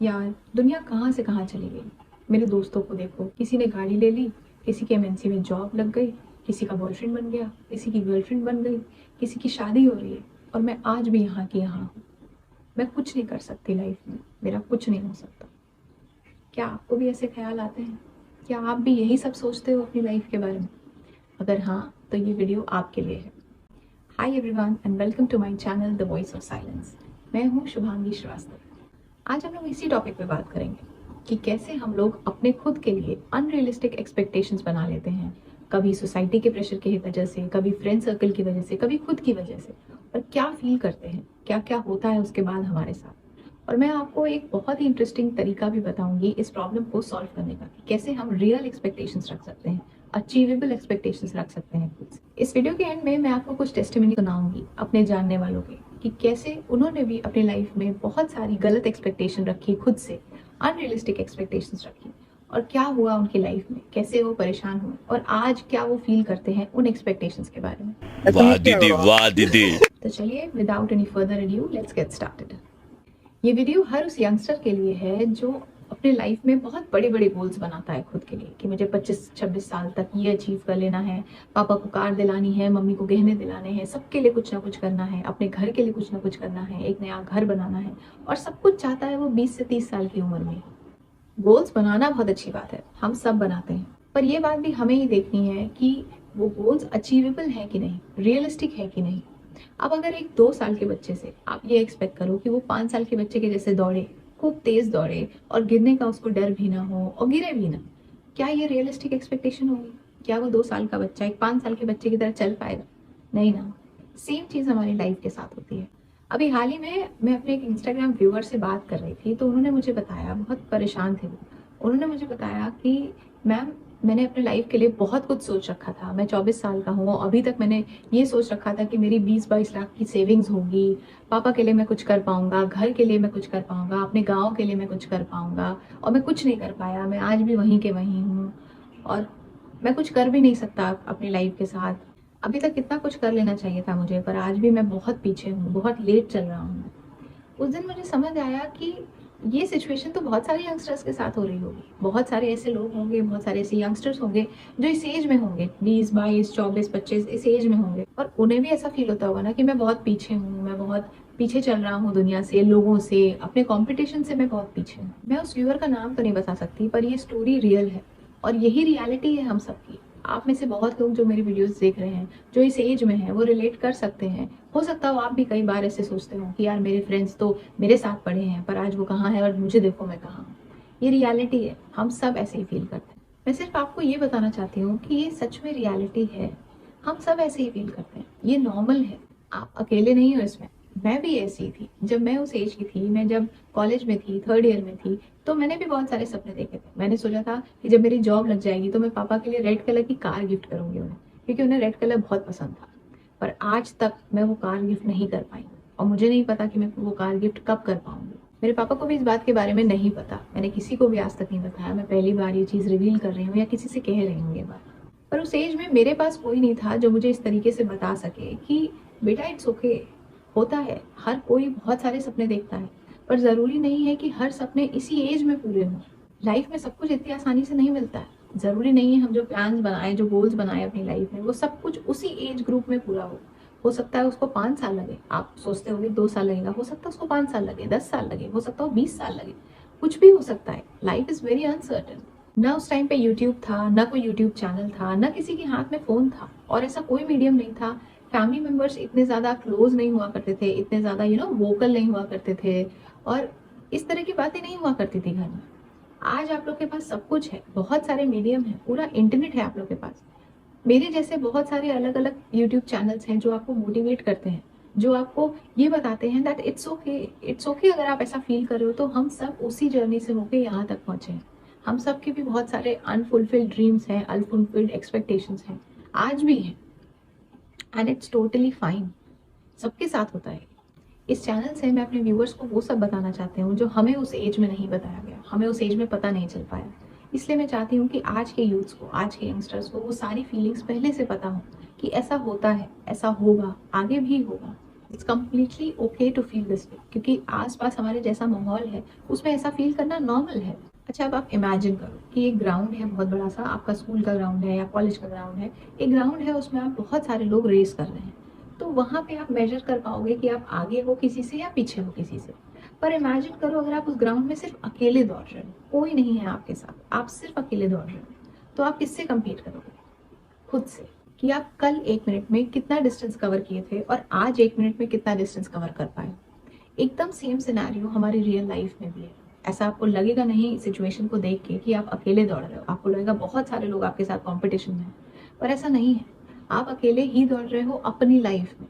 यार दुनिया कहाँ से कहाँ चली गई। मेरे दोस्तों को देखो, किसी ने गाड़ी ले ली, किसी के एमएनसी में जॉब लग गई, किसी का बॉयफ्रेंड बन गया, किसी की गर्लफ्रेंड बन गई, किसी की शादी हो रही है और मैं आज भी यहाँ की यहाँ हूँ। मैं कुछ नहीं कर सकती लाइफ में, मेरा कुछ नहीं हो सकता। क्या आपको भी ऐसे ख्याल आते हैं? क्या आप भी यही सब सोचते हो अपनी लाइफ के बारे में? अगर हाँ, तो ये वीडियो आपके लिए है। Hi everyone and welcome to my channel the voice of silence. मैं हूँ शुभांगी श्रीवास्तव। आज हम लोग इसी टॉपिक पे बात करेंगे कि कैसे हम लोग अपने खुद के लिए अनरियलिस्टिक एक्सपेक्टेशंस बना लेते हैं, कभी सोसाइटी के प्रेशर की वजह से, कभी फ्रेंड सर्कल की वजह से, कभी खुद की वजह से, और क्या फील करते हैं, क्या क्या होता है उसके बाद हमारे साथ। और मैं आपको एक बहुत ही इंटरेस्टिंग तरीका भी बताऊंगी इस प्रॉब्लम को सॉल्व करने का, कि कैसे हम रियल एक्सपेक्टेशंस रख सकते हैं, अचीवेबल एक्सपेक्टेशंस रख सकते हैं खुद से। इस वीडियो के एंड में मैं आपको कुछ टेस्टिमनी सुनाऊंगी अपने जानने वालों के, कि कैसे उन्होंने भी अपनी लाइफ में बहुत सारी गलत एक्सपेक्टेशन रखी खुद से, अनरियलिस्टिक एक्सपेक्टेशंस रखी, और क्या हुआ उनकी लाइफ में, कैसे वो परेशान हुए और आज क्या वो फील करते हैं उन एक्सपेक्टेशंस के बारे में। वाह दीदी, वाह दीदी। तो चलिए, without any further adieu, let's get started. ये वीडियो हर उस यंगस्टर के लिए है जो अपने लाइफ में बहुत बड़े बड़े गोल्स बनाता है खुद के लिए, कि मुझे 25-26 साल तक ये अचीव कर लेना है, पापा को कार दिलानी है, मम्मी को गहने दिलाने हैं, सबके लिए कुछ ना कुछ करना है, अपने घर के लिए कुछ ना कुछ करना है, एक नया घर बनाना है, और सब कुछ चाहता है वो 20 से 30 साल की उम्र में। गोल्स बनाना बहुत अच्छी बात है, हम सब बनाते हैं, पर ये बात भी हमें ही देखनी है कि वो गोल्स अचीवेबल है कि नहीं, रियलिस्टिक है कि नहीं। अब अगर एक 2 साल के बच्चे से आप ये एक्सपेक्ट करो कि वो 5 साल के बच्चे के जैसे दौड़े, खूब तेज दौड़े, और गिरने का उसको डर भी ना हो और गिरे भी ना, क्या ये रियलिस्टिक एक्सपेक्टेशन होगी? क्या वो 2 साल का बच्चा एक 5 साल के बच्चे की तरह चल पाएगा? नहीं ना। सेम चीज़ हमारी लाइफ के साथ होती है। अभी हाल ही में मैं अपने एक इंस्टाग्राम व्यूअर से बात कर रही थी, तो उन्होंने मुझे बताया, बहुत परेशान थे वो। उन्होंने मुझे बताया कि मैम, मैंने अपने लाइफ के लिए बहुत कुछ सोच रखा था, मैं 24 साल का हूँ, अभी तक मैंने ये सोच रखा था कि मेरी 20-22 लाख की सेविंग्स होगी, पापा के लिए मैं कुछ कर पाऊंगा, घर के लिए मैं कुछ कर पाऊंगा, अपने गांव के लिए मैं कुछ कर पाऊंगा, और मैं कुछ नहीं कर पाया। मैं आज भी वहीं के वहीं हूँ, और मैं कुछ कर भी नहीं सकता अपनी लाइफ के साथ। अभी तक कितना कुछ कर लेना चाहिए था मुझे, पर आज भी मैं बहुत पीछे हूँ, बहुत लेट चल रहा हूँ। उस दिन मुझे समझ आया कि ये सिचुएशन तो बहुत सारे यंगस्टर्स के साथ हो रही होगी। बहुत सारे ऐसे लोग होंगे, बहुत सारे ऐसे यंगस्टर्स होंगे जो इस एज में होंगे, 20, 22, 24, 25 इस एज में होंगे, और उन्हें भी ऐसा फील होता होगा ना कि मैं बहुत पीछे हूँ, मैं बहुत पीछे चल रहा हूँ दुनिया से, लोगों से, अपने कंपटीशन से मैं बहुत पीछे हूँ। मैं उस व्यूअर का नाम तो नहीं बता सकती, पर ये स्टोरी रियल है, और यही रियलिटी है हम सबकी। आप में से बहुत लोग जो मेरी वीडियोस देख रहे हैं, जो इस एज में हैं, वो रिलेट कर सकते हैं। हो सकता हो आप भी कई बार ऐसे सोचते हो कि यार मेरे फ्रेंड्स तो मेरे साथ पढ़े हैं, पर आज वो कहाँ है और मुझे देखो मैं कहाँ हूँ। ये रियलिटी है, हम सब ऐसे ही फील करते हैं। मैं सिर्फ आपको ये बताना चाहती हूँ कि ये सच में रियलिटी है, हम सब ऐसे ही फील करते हैं, ये नॉर्मल है। आप अकेले नहीं हो इसमें। मैं भी ऐसी थी जब मैं उस एज की थी, मैं जब कॉलेज में थी, थर्ड ईयर में थी, तो मैंने भी बहुत सारे सपने देखे थे। मैंने सोचा था कि जब मेरी जॉब लग जाएगी तो मैं पापा के लिए रेड कलर की कार गिफ्ट करूंगी उन्हें, क्योंकि उन्हें रेड कलर बहुत पसंद था। पर आज तक मैं वो कार गिफ्ट नहीं कर पाई, और मुझे नहीं पता कि मैं वो कार गिफ्ट कब कर पाऊंगी। मेरे पापा को भी इस बात के बारे में नहीं पता, मैंने किसी को भी आज तक नहीं बताया। मैं पहली बार ये चीज़ रिवील कर रही हूँ या किसी से कह रही हूँ ये बात। पर उस एज में मेरे पास कोई नहीं था जो मुझे इस तरीके से बता सके कि बेटा इट्स ओके, होता है, हर कोई बहुत सारे सपने देखता है, पर ज़रूरी नहीं है कि हर सपने इसी एज में पूरे हों। लाइफ में सब कुछ इतनी आसानी से नहीं मिलता है। ज़रूरी नहीं है हम जो प्लान्स बनाए, जो गोल्स बनाए अपनी लाइफ में, वो सब कुछ उसी एज ग्रुप में पूरा हो सकता है उसको 5 साल लगे, आप सोचते होंगे 2 साल लगेगा, हो सकता है उसको 5 साल लगे, 10 साल लगे, हो सकता है 20 साल लगे, कुछ भी हो सकता है। Life is very uncertain. ना उस टाइम पे यूट्यूब था, ना कोई यूट्यूब चैनल था, ना किसी के हाथ में फ़ोन था, और ऐसा कोई मीडियम नहीं था। फैमिली मेम्बर्स इतने ज़्यादा क्लोज नहीं हुआ करते थे, इतने ज़्यादा वोकल नहीं हुआ करते थे, और इस तरह की बातें नहीं हुआ करती थी घर में। आज आप लोग के पास सब कुछ है, बहुत सारे मीडियम है, पूरा इंटरनेट है आप लोग के पास। मेरे जैसे बहुत सारे अलग अलग यूट्यूब चैनल्स हैं जो आपको मोटिवेट करते हैं, जो आपको ये बताते हैं that it's okay, it's okay. अगर आप ऐसा फील कर रहे हो तो हम सब उसी जर्नी से होके यहाँ तक पहुँचे हैं। हम सब के भी बहुत सारे अनफुलफिल्ड ड्रीम्स हैं, अनफुलफिल्ड एक्सपेक्टेशंस हैं, आज भी हैं, एंड इट्स टोटली फाइन। सबके साथ होता है। इस चैनल से मैं अपने व्यूअर्स को वो सब बताना चाहती हूँ जो हमें उस एज में नहीं बताया गया, हमें उस एज में पता नहीं चल पाया। इसलिए मैं चाहती हूँ कि आज के यूथ्स को, आज के यंगस्टर्स को वो सारी फीलिंग्स पहले से पता हो कि ऐसा होता है, ऐसा होगा, आगे भी होगा। It's completely okay to feel this way, क्योंकि आसपास हमारे जैसा माहौल है उसमें ऐसा फील करना नॉर्मल है। अच्छा, अब आप इमेजिन करो कि एक ग्राउंड है बहुत बड़ा सा, आपका स्कूल का ग्राउंड है या कॉलेज का ग्राउंड है, एक ग्राउंड है उसमें आप बहुत सारे लोग रेस कर रहे हैं, तो वहाँ पे आप मेजर कर पाओगे कि आप आगे हो किसी से या पीछे हो किसी से। पर इमेजिन करो अगर आप उस ग्राउंड में सिर्फ अकेले दौड़ रहे हो, कोई नहीं है आपके साथ, आप सिर्फ अकेले दौड़ रहे हो, तो आप किससे कम्पीट करोगे? खुद से, कि आप कल 1 मिनट में कितना डिस्टेंस कवर किए थे और आज 1 मिनट में कितना डिस्टेंस कवर कर पाए। एकदम सेम सिनेरियो हमारी रियल लाइफ में भी है। ऐसा आपको लगेगा नहीं सिचुएशन को देख के कि आप अकेले दौड़ रहे हो, आपको लगेगा बहुत सारे लोग आपके साथ कंपटीशन में, पर ऐसा नहीं है। आप अकेले ही दौड़ रहे हो अपनी लाइफ में,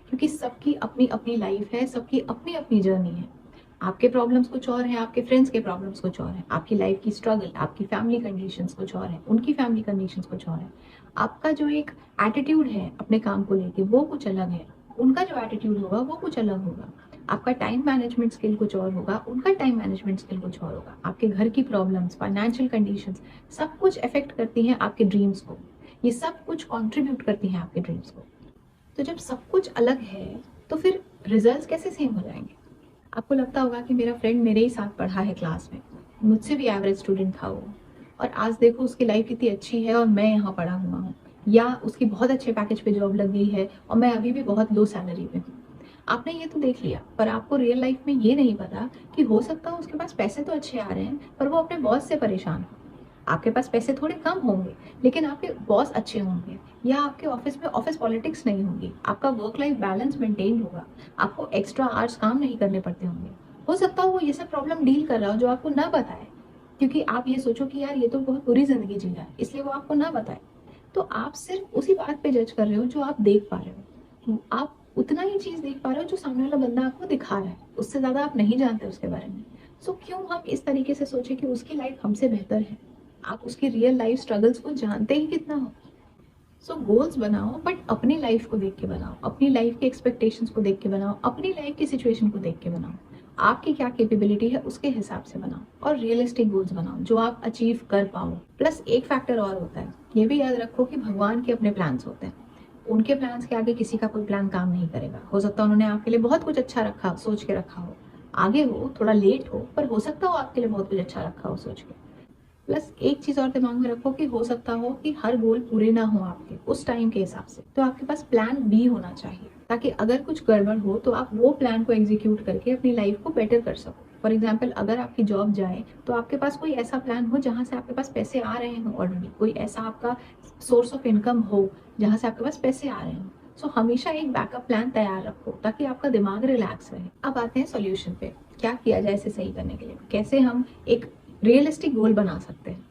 क्योंकि सबकी अपनी अपनी लाइफ है, सबकी अपनी अपनी जर्नी है। आपके प्रॉब्लम्स कुछ और हैं, आपके फ्रेंड्स के प्रॉब्लम्स कुछ और हैं, आपकी लाइफ की स्ट्रगल, आपकी फैमिली कंडीशंस कुछ और हैं, उनकी फैमिली कंडीशंस कुछ और हैं। आपका जो एक एटीट्यूड है अपने काम को लेके वो कुछ अलग है, उनका जो एटीट्यूड होगा वो कुछ अलग होगा। आपका टाइम मैनेजमेंट स्किल कुछ और होगा, उनका टाइम मैनेजमेंट स्किल कुछ और होगा। आपके घर की प्रॉब्लम्स, फाइनेंशियल कंडीशंस सब कुछ अफेक्ट करती हैं आपके ड्रीम्स को, ये सब कुछ कंट्रीब्यूट करती हैं आपके ड्रीम्स को। तो जब सब कुछ अलग है तो फिर रिजल्ट्स कैसे सेम हो जाएंगे? आपको लगता होगा कि मेरा फ्रेंड मेरे ही साथ पढ़ा है क्लास में, मुझसे भी एवरेज स्टूडेंट था वो, और आज देखो उसकी लाइफ कितनी अच्छी है और मैं यहाँ पढ़ा हुआ हूँ, या उसकी बहुत अच्छे पैकेज पे जॉब लग गई है और मैं अभी भी बहुत लो सैलरी पे हूँ। आपने ये तो देख लिया, पर आपको रियल लाइफ में ये नहीं पता कि हो सकता है उसके पास पैसे तो अच्छे आ रहे हैं पर वो अपने बॉस से परेशान हो। आपके पास पैसे थोड़े कम होंगे लेकिन आपके बॉस अच्छे होंगे, या आपके ऑफिस में ऑफिस पॉलिटिक्स नहीं होगी, आपका वर्क लाइफ बैलेंस मेंटेन होगा, आपको एक्स्ट्रा आवर्स काम नहीं करने पड़ते होंगे। हो सकता है वो ये सब प्रॉब्लम डील कर रहा हो जो आपको ना बताए, क्योंकि आप ये सोचो कि यार ये तो बहुत बुरी जिंदगी जी रहा है, इसलिए वो आपको ना बताए। तो आप सिर्फ उसी बात पे जज कर रहे हो जो आप देख पा रहे हो, आप उतना ही चीज देख पा रहे हो जो सामने वाला बंदा आपको दिखा रहा है, उससे ज्यादा आप नहीं जानते उसके बारे में। सो क्यों हम इस तरीके से सोचे कि उसकी लाइफ हमसे बेहतर है? आप उसकी रियल लाइफ स्ट्रगल्स को जानते ही कितना हो। सो गोल्स बनाओ, बट अपनी लाइफ को देख के बनाओ, अपनी लाइफ के एक्सपेक्टेशंस को देख के बनाओ, अपनी लाइफ की सिचुएशन को देख के बनाओ, आपकी क्या कैपेबिलिटी है उसके हिसाब से बनाओ, और रियलिस्टिक गोल्स बनाओ जो आप अचीव कर पाओ। प्लस एक फैक्टर और होता है, ये भी याद रखो कि भगवान के अपने प्लान्स होते हैं, उनके प्लान्स के आगे किसी का कोई प्लान काम नहीं करेगा। हो सकता है उन्होंने आपके लिए बहुत कुछ अच्छा रखा, सोच के रखा हो, आगे हो, थोड़ा लेट हो, पर हो सकता हो आपके लिए बहुत कुछ अच्छा रखा हो सोच के। प्लस एक चीज और दिमाग में रखो कि हो सकता हो कि हर गोल पूरे ना हो आपके उस टाइम के हिसाब से, तो आपके पास प्लान बी होना चाहिए, ताकि अगर कुछ गड़बड़ हो तो आप वो प्लान को एग्जीक्यूट करके अपनी लाइफ को बेटर कर सको। फॉर एग्जाम्पल, अगर आपकी जॉब जाए तो आपके पास कोई ऐसा प्लान हो जहाँ से आपके पास पैसे आ रहे हो ऑलरेडी, कोई ऐसा आपका सोर्स ऑफ इनकम हो जहाँ से आपके पास पैसे आ रहे हो। सो हमेशा एक बैकअप प्लान तैयार रखो ताकि आपका दिमाग रिलैक्स रहे। अब आते हैं सॉल्यूशन पे, क्या किया जाए इसे सही करने के लिए, कैसे हम एक रियलिस्टिक गोल बना सकते हैं।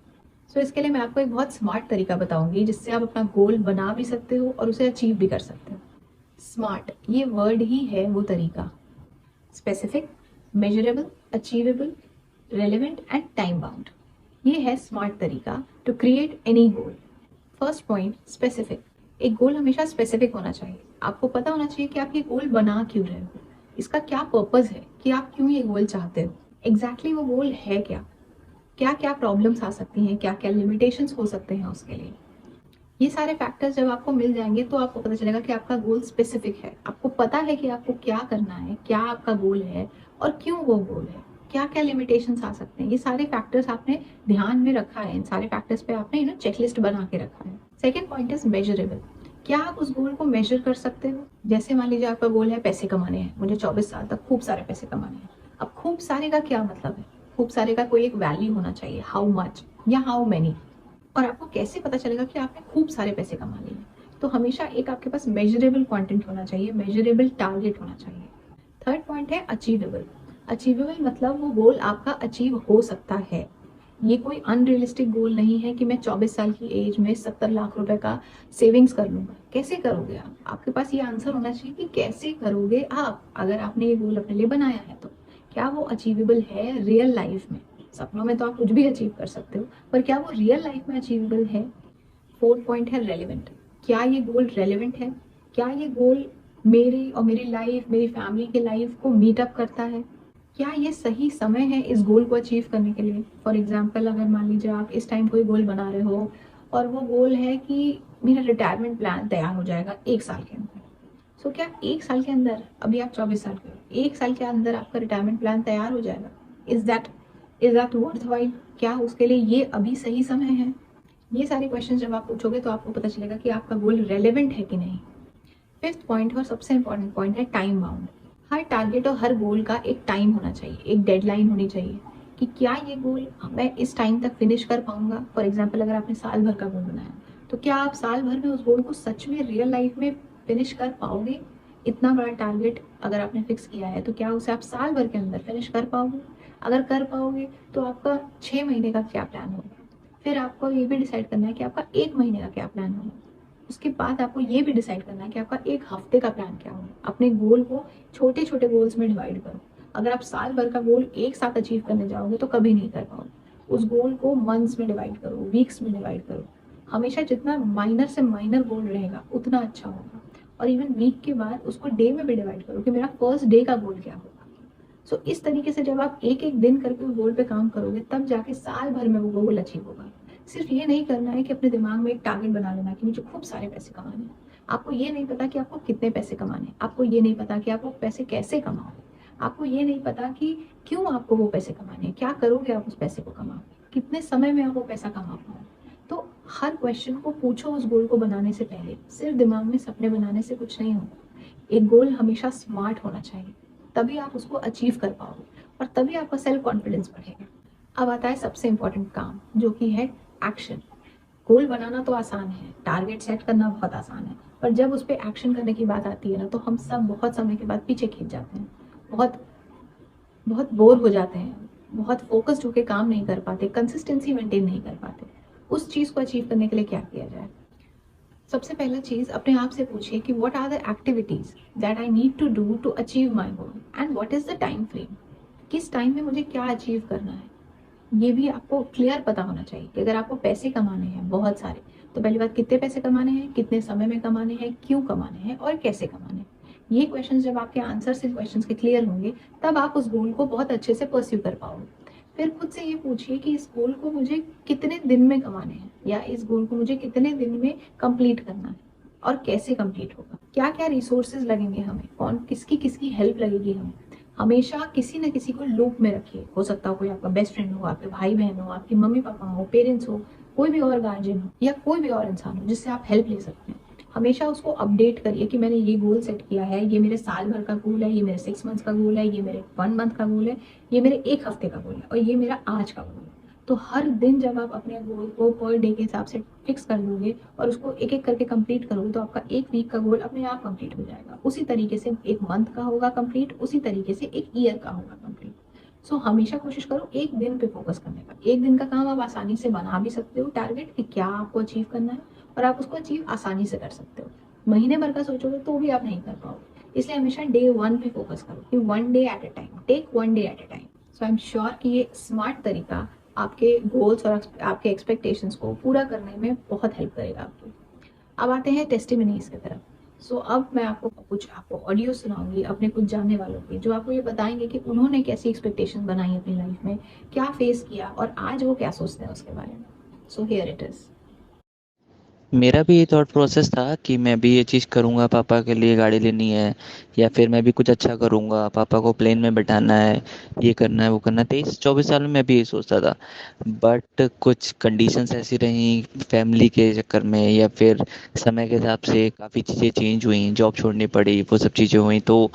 सो इसके लिए मैं आपको एक बहुत स्मार्ट तरीका बताऊंगी जिससे आप अपना गोल बना भी सकते हो और उसे अचीव भी कर सकते हो। स्मार्ट, ये वर्ड ही है वो तरीका। Specific, measurable, achievable, relevant and time bound, ये है स्मार्ट तरीका to create any goal. First point, specific. एक गोल हमेशा स्पेसिफिक होना चाहिए। आपको पता होना चाहिए कि आप ये गोल बना क्यों रहे हो, इसका क्या पर्पस है, कि आप क्यों ये गोल चाहते हो, एग्जैक्टली वो गोल है क्या, क्या क्या प्रॉब्लम्स आ सकती हैं, क्या क्या लिमिटेशंस हो सकते हैं उसके लिए। ये सारे फैक्टर्स जब आपको मिल जाएंगे तो आपको पता चलेगा कि आपका गोल स्पेसिफिक है, आपको पता है कि आपको क्या करना है, क्या आपका गोल है और क्यों वो गोल है, क्या क्या लिमिटेशंस आ सकते हैं। ये सारे फैक्टर्स आपने ध्यान में रखा है, इन सारे फैक्टर्स पे आपने चेकलिस्ट बना के रखा है। Second point is measurable. क्या आप उस गोल को मेजर कर सकते हो? जैसे मान लीजिए आपका गोल है पैसे कमाने हैं, मुझे 24 साल तक खूब सारे पैसे कमाने हैं। अब खूब सारे का क्या मतलब है? खूब सारे का कोई एक वैल्यू होना चाहिए, हाउ मच या हाउ मेनी। और आपको कैसे पता चलेगा कि आपने खूब सारे पैसे कमा लिए? तो हमेशा एक आपके पास मेजरेबल कंटेंट होना चाहिए, मेजरेबल टारगेट होना चाहिए। थर्ड पॉइंट है अचीवेबल। अचीवेबल मतलब वो गोल आपका अचीव हो सकता है। ये कोई अनरियलिस्टिक गोल नहीं है कि मैं 24 साल की एज में 70 लाख रुपए का सेविंग्स कर लूंगा। कैसे करोगे आप? आपके पास ये आंसर होना चाहिए कि कैसे करोगे आप, अगर आपने ये गोल अपने लिए बनाया है तो क्या वो अचीवेबल है रियल लाइफ में? सपनों में तो आप कुछ भी अचीव कर सकते हो, पर क्या वो रियल लाइफ में अचीवेबल है? फोर्थ पॉइंट है रेलिवेंट। क्या ये गोल रेलिवेंट है? क्या ये गोल मेरी और मेरी लाइफ, मेरी फैमिली की लाइफ को मीटअप करता है? क्या ये सही समय है इस गोल को अचीव करने के लिए? फॉर एग्जाम्पल, अगर मान लीजिए आप इस टाइम कोई गोल बना रहे हो और वो गोल है कि मेरा रिटायरमेंट प्लान तैयार हो जाएगा 1 साल के अंदर, सो क्या 1 साल के अंदर, अभी आप 24 साल के हो, 1 साल के अंदर आपका रिटायरमेंट प्लान तैयार हो जाएगा? Is that worthwhile? क्या उसके लिए ये अभी सही समय है? ये सारे क्वेश्चन जब आप पूछोगे तो आपको पता चलेगा कि आपका गोल रेलेवेंट है कि नहीं। फिफ्थ पॉइंट और सबसे इंपॉर्टेंट पॉइंट है टाइम बाउंड। हर टारगेट और हर गोल का एक टाइम होना चाहिए, एक डेडलाइन होनी चाहिए कि क्या ये गोल मैं इस टाइम तक फिनिश कर पाऊंगा। फॉर एग्जाम्पल, अगर आपने साल भर का गोल बनाया तो क्या आप साल भर में उस गोल को सच में रियल लाइफ में फिनिश कर पाओगे? इतना बड़ा टारगेट अगर आपने फिक्स किया है तो क्या उसे आप साल भर के अंदर फिनिश कर पाओगे? अगर कर पाओगे तो आपका 6 महीने का क्या प्लान होगा? फिर आपको ये भी डिसाइड करना है कि आपका 1 महीने का क्या प्लान होगा। उसके बाद आपको ये भी डिसाइड करना है कि आपका 1 हफ्ते का प्लान क्या होगा। अपने गोल को छोटे छोटे गोल्स में डिवाइड करो। अगर आप साल भर का गोल एक साथ अचीव करने जाओगे तो कभी नहीं कर पाओगे। उस गोल को मंथ्स में डिवाइड करो, वीक्स में डिवाइड करो। हमेशा जितना माइनर से माइनर गोल रहेगा उतना अच्छा होगा। और इवन वीक के बाद उसको डे में भी डिवाइड करो कि मेरा फर्स्ट डे का गोल क्या होगा। सो इस तरीके से जब आप एक एक दिन करके उस गोल पे काम करोगे तब जाके साल भर में वो गोल अचीव होगा। सिर्फ ये नहीं करना है कि अपने दिमाग में एक टारगेट बना लेना कि मुझे खूब सारे पैसे कमाने हैं। आपको ये नहीं पता कि आपको कितने पैसे कमाने हैं, आपको ये नहीं पता कि आपको पैसे कैसे कमाओगे, आपको ये नहीं पता कि क्यों आपको वो पैसे कमाने हैं, क्या करोगे आप उस पैसे को कमा के, कितने समय में आप वो पैसा कमा पाओगे। तो हर क्वेश्चन को पूछो उस गोल को बनाने से पहले। सिर्फ दिमाग में सपने बनाने से कुछ नहीं होगा। एक गोल हमेशा स्मार्ट होना चाहिए, तभी आप उसको अचीव कर पाओगे और तभी आपका सेल्फ कॉन्फिडेंस बढ़ेगा। अब आता है सबसे इंपॉर्टेंट काम, जो कि है एक्शन। गोल बनाना तो आसान है, टारगेट सेट करना बहुत आसान है, पर जब उस पर एक्शन करने की बात आती है ना तो हम सब बहुत समय के बाद पीछे खींच जाते हैं, बहुत बहुत बोर हो जाते हैं, बहुत फोकस्ड होकर काम नहीं कर पाते, कंसिस्टेंसी मेंटेन नहीं कर पाते। उस चीज़ को अचीव करने के लिए क्या किया जाए? सबसे पहला चीज़ अपने आप से पूछिए कि what are the activities that I need to do to achieve my goal and what is the time frame. किस टाइम में मुझे क्या अचीव करना है, ये भी आपको क्लियर पता होना चाहिए। कि अगर आपको पैसे कमाने हैं बहुत सारे, तो पहली बात कितने पैसे कमाने हैं, कितने समय में कमाने हैं, क्यों कमाने हैं और कैसे कमाने हैं। ये क्वेश्चंस जब आपके आंसर इन क्वेश्चंस के क्लियर होंगे तब आप उस गोल को बहुत अच्छे से परस्यू कर पाओगे। फिर खुद से ये पूछिए कि इस गोल को मुझे कितने दिन में कमाने हैं या इस गोल को मुझे कितने दिन में कंप्लीट करना है और कैसे कंप्लीट होगा, क्या क्या रिसोर्सेज लगेंगे हमें, कौन किसकी किसकी हेल्प लगेगी हमें। हमेशा किसी न किसी को लूप में रखिए। हो सकता हो कोई आपका बेस्ट फ्रेंड हो, आपके भाई बहन हो, आपके मम्मी पापा हो, पेरेंट्स हो, कोई भी और गार्जियन हो या कोई भी और इंसान हो जिससे आप हेल्प ले सकते हैं। हमेशा उसको अपडेट करिए कि मैंने ये गोल सेट किया है, ये मेरे साल भर का गोल है, ये मेरे 6 मंथ्स का गोल है, ये मेरे 1 मंथ का गोल है, ये मेरे 1 हफ्ते का गोल है और ये मेरा आज का गोल है। तो हर दिन जब आप अपने गोल को पर डे के हिसाब से फिक्स कर लोगे और उसको एक एक करके कंप्लीट करोगे तो आपका 1 वीक का गोल अपने आप कंप्लीट हो जाएगा। उसी तरीके से 1 मंथ का होगा कंप्लीट, उसी तरीके से 1 ईयर का होगा कंप्लीट। सो हमेशा कोशिश करो एक दिन पे फोकस करने का। एक दिन का काम आप आसानी से बना भी सकते हो टारगेट कि क्या आपको अचीव करना है, और आप उसको अचीव आसानी से कर सकते हो। महीने भर का सोचोगे तो भी आप नहीं कर पाओगे। इसलिए हमेशा डे 1 पे फोकस करो कि 1 day at a time, take 1 day at a time. So I am sure कि ये स्मार्ट तरीका आपके गोल्स और आपके एक्सपेक्टेशंस को पूरा करने में बहुत हेल्प करेगा आपको। अब आते हैं टेस्टिमनीज की तरफ। सो अब मैं आपको ऑडियो सुनाऊंगी अपने कुछ जानने वालों की, जो आपको ये बताएंगे कि उन्होंने कैसी एक्सपेक्टेशन बनाई अपनी लाइफ में, क्या फेस किया और आज वो क्या सोचते हैं उसके बारे में। So here it is. मेरा भी ये थॉट प्रोसेस था कि मैं भी ये चीज़ करूँगा, पापा के लिए गाड़ी लेनी है या फिर मैं भी कुछ अच्छा करूँगा, पापा को प्लेन में बैठाना है, ये करना है वो करना है। 23-24 साल में मैं भी यही सोचता था, बट कुछ कंडीशंस ऐसी रहीं फैमिली के चक्कर में या फिर समय के हिसाब से काफ़ी चीज़ें चेंज हुई, जॉब छोड़नी पड़ी, वो सब चीज़ें हुई। तो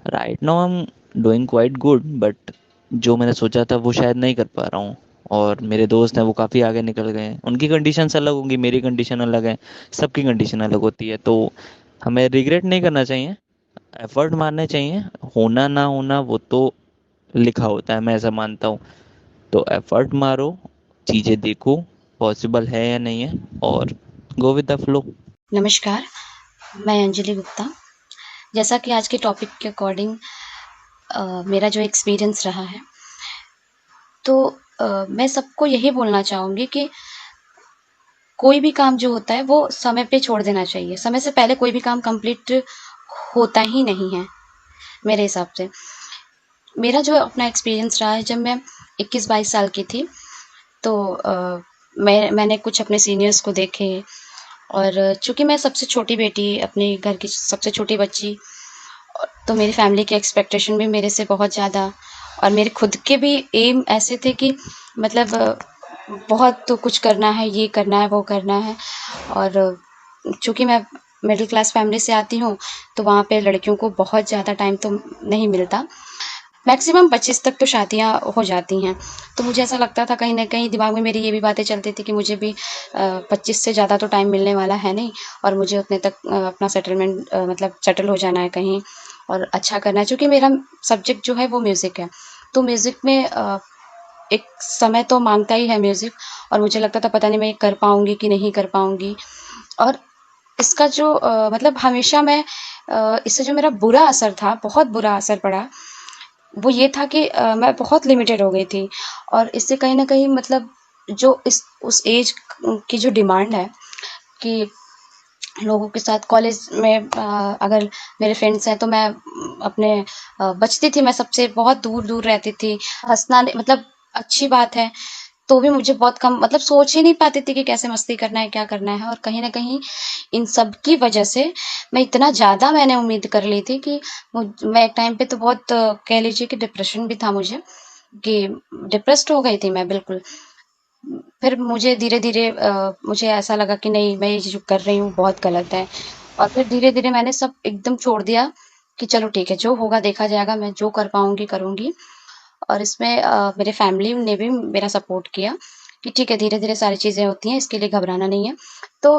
right now I am doing quite good, but जो मैंने सोचा था वो शायद नहीं कर पा रहा हूँ। और मेरे दोस्त हैं वो काफ़ी आगे निकल गए हैं, उनकी कंडीशंस अलग होंगी, मेरी कंडीशन अलग है, सबकी कंडीशन अलग होती है। तो हमें रिग्रेट नहीं करना चाहिए, एफर्ट मारने चाहिए। होना ना होना वो तो लिखा होता है, मैं ऐसा मानता हूँ। तो एफर्ट मारो, चीज़ें देखो पॉसिबल है या नहीं है, और गो विद द फ्लो। नमस्कार, मैं अंजलि गुप्ता। जैसा कि आज के टॉपिक के अकॉर्डिंग मेरा जो एक्सपीरियंस रहा है, तो मैं सबको यही बोलना चाहूँगी कि कोई भी काम जो होता है वो समय पे छोड़ देना चाहिए। समय से पहले कोई भी काम कंप्लीट होता ही नहीं है मेरे हिसाब से। मेरा जो अपना एक्सपीरियंस रहा है, जब मैं 21-22 साल की थी, तो मैंने कुछ अपने सीनियर्स को देखे, और चूँकि मैं सबसे छोटी बेटी, अपने घर की सबसे छोटी बच्ची, तो मेरी फैमिली की एक्सपेक्टेशन भी मेरे से बहुत ज़्यादा, और मेरे खुद के भी एम ऐसे थे कि मतलब बहुत तो कुछ करना है, ये करना है, वो करना है। और चूँकि मैं मिडिल क्लास फैमिली से आती हूँ, तो वहाँ पे लड़कियों को बहुत ज़्यादा टाइम तो नहीं मिलता। मैक्सिमम 25 तक तो शादियाँ हो जाती हैं। तो मुझे ऐसा लगता था, कहीं न कहीं दिमाग में मेरी ये भी बातें चलती थी कि मुझे भी 25 से ज़्यादा तो टाइम मिलने वाला है नहीं, और मुझे उतने तक अपना सेटलमेंट मतलब सेटल हो जाना है कहीं और अच्छा करना है। चूँकि मेरा सब्जेक्ट जो है वो म्यूज़िक है। तो म्यूज़िक में एक समय तो माँगता ही है म्यूज़िक, और मुझे लगता था पता नहीं मैं ये कर पाऊँगी कि नहीं कर पाऊँगी। और इसका जो मतलब हमेशा मैं इससे जो मेरा बुरा असर था, बहुत बुरा असर पड़ा, वो ये था कि मैं बहुत लिमिटेड हो गई थी, और इससे कहीं न कहीं मतलब जो इस उस एज की जो डिमांड है कि लोगों के साथ कॉलेज में अगर मेरे फ्रेंड्स हैं तो मैं अपने बचती थी, मैं सबसे बहुत दूर-दूर रहती थी। हँसना नहीं मतलब अच्छी बात है, तो भी मुझे बहुत कम मतलब सोच ही नहीं पाती थी कि कैसे मस्ती करना है, क्या करना है। और कहीं न कहीं इन सब की वजह से मैं इतना ज़्यादा मैंने उम्मीद कर ली थी कि मैं एक टाइम पे तो बहुत कह लीजिए कि डिप्रेशन भी था मुझे, कि डिप्रेस्ड हो गई थी मैं बिल्कुल। फिर मुझे धीरे-धीरे मुझे ऐसा लगा कि नहीं, मैं ये जो कर रही हूँ बहुत गलत है, और फिर धीरे-धीरे मैंने सब एकदम छोड़ दिया कि चलो ठीक है, जो होगा देखा जाएगा, मैं जो कर पाऊँगी करूँगी। और इसमें मेरे फैमिली ने भी मेरा सपोर्ट किया कि ठीक है, धीरे-धीरे सारी चीज़ें होती हैं, इसके लिए घबराना नहीं है। तो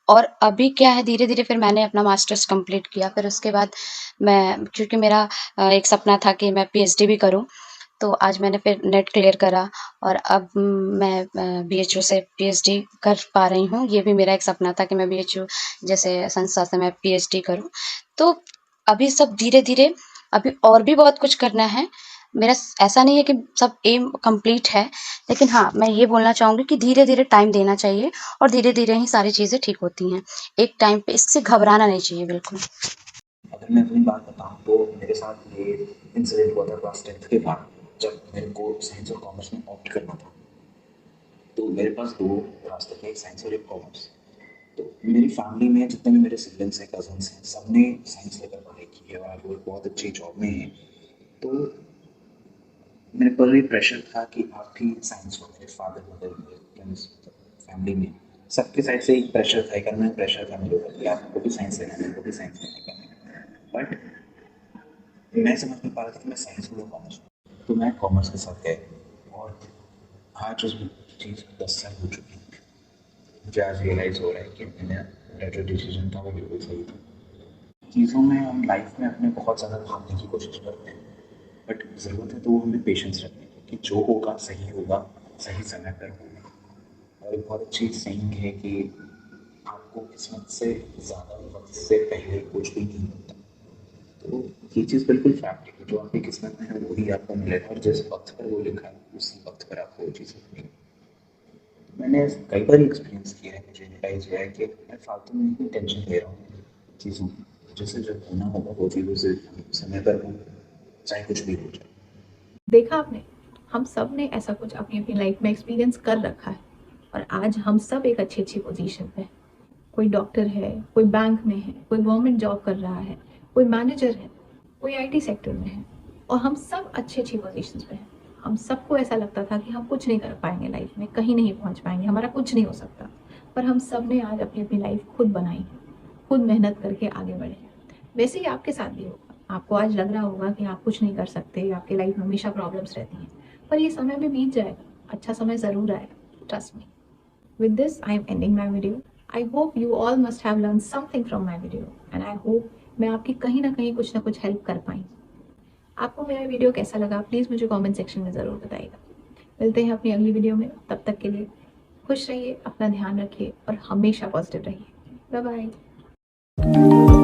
और अभी क्या है, धीरे-धीरे फिर मैंने अपना मास्टर्स कंप्लीट किया। फिर उसके बाद मैं, क्योंकि मेरा एक सपना था कि मैं पीएचडी भी करूँ, तो आज मैंने फिर नेट क्लियर करा, और अब मैं बीएचयू से पीएचडी कर पा रही हूँ। ये भी मेरा एक सपना था कि मैं बीएचयू जैसे संस्था से मैं पीएचडी करूँ। तो अभी सब धीरे-धीरे, अभी और भी बहुत कुछ करना है। मेरा ऐसा नहीं है कि सब एम कंप्लीट है, लेकिन हाँ, मैं ये बोलना चाहूँगी कि धीरे-धीरे टाइम देना चाहिए, और धीरे-धीरे ही सारी चीज़ें ठीक होती हैं। एक टाइम पे इससे घबराना नहीं चाहिए बिल्कुल। अगर मैं अपनी बात बताऊँ तो मेरे साथ ये इंसिडेंट हुआ था क्लास 10th के बाद, जब मेरे को साइंस और कॉमर्स में ऑप्ट करना था। तो मेरे पास 2 रास्ते थे, एक साइंस और एक कॉमर्स। तो मेरी फैमिली में जितने भी मेरे सिबलिंग्स हैं, कज़न्स हैं, सबने साइंस लेकर पढ़ाई की है और वो बहुत अच्छी जॉब में हैं। तो मेरे पर भी प्रेशर था कि आप भी साइंस लो। मेरे फादर, मदर, मेरे फ्रेंड्स, फैमिली में सबके साइड से एक प्रेशर था, इकोनॉमिक प्रेशर था मेरे ऊपर कि आपको भी साइंस लेना है, मेरे को भी साइंस लेने का है। बट मैं समझ नहीं पा रहा था कि मैं साइंस लूँ या कॉमर्स लूँ। तो मैं कॉमर्स के साथ गया, और आज उस चीज़ को 10 साल हो चुके हैं। मुझे आज रियलाइज़ हो रहा है कि मेरा जो डिसीजन था वो बिल्कुल सही था। चीज़ों में हम लाइफ में अपने बहुत ज़्यादा भागने की कोशिश करते हैं, बट ज़रूरत है तो वो हमें पेशेंस रखने की, कि जो होगा सही समय पर होगा। और एक बहुत अच्छी सेइंग है कि आपको किस्मत से ज़्यादा वक्त से पहले कुछ भी नहीं होता। तो ये चीज़ बिल्कुल फैक्ट है कि जो आपकी किस्मत में है वही आपको मिलेगा, और जिस वक्त पर वो लिखा है उसी वक्त पर आपको वो चीज़ें मिलेगी। मैंने कई बार एक्सपीरियंस किया है, मुझे रियलाइज़ हुआ है कि मैं फालतू में ही टेंशन ले रहा हूँ चीज़ों की। जैसे जब होना होगा वो चीज़ उसे समय पर हो, चाहे कुछ भी हो जाए। देखा आपने, हम सब ने ऐसा कुछ अपनी अपनी लाइफ में एक्सपीरियंस कर रखा है, और आज हम सब एक अच्छी अच्छी पोजीशन पे हैं। कोई डॉक्टर है, कोई बैंक में है, कोई गवर्नमेंट जॉब कर रहा है, कोई मैनेजर है, कोई आईटी सेक्टर में है, और हम सब अच्छी अच्छी पोजीशंस पे हैं। हम सबको ऐसा लगता था कि हम कुछ नहीं कर पाएंगे लाइफ में, कहीं नहीं पहुंच पाएंगे, हमारा कुछ नहीं हो सकता। पर हम सब ने आज अपनी अपनी लाइफ खुद बनाई है, खुद मेहनत करके आगे बढ़े हैं। वैसे ही आपके साथ भी होगा। आपको आज लग रहा होगा कि आप कुछ नहीं कर सकते, आपकी लाइफ में हमेशा प्रॉब्लम्स रहती हैं, पर ये समय भी बीत जाएगा, अच्छा समय ज़रूर आएगा, trust me. With this, I am ending my video. I hope you all must have learned something from my video, and I hope मैं आपकी कहीं ना कहीं कुछ ना कुछ हेल्प कर पाई। आपको मेरा वीडियो कैसा लगा प्लीज़ मुझे कमेंट सेक्शन में ज़रूर बताइएगा। मिलते हैं अपनी अगली वीडियो में, तब तक के लिए खुश रहिए, अपना ध्यान रखिए और हमेशा पॉजिटिव रहिए। Bye bye.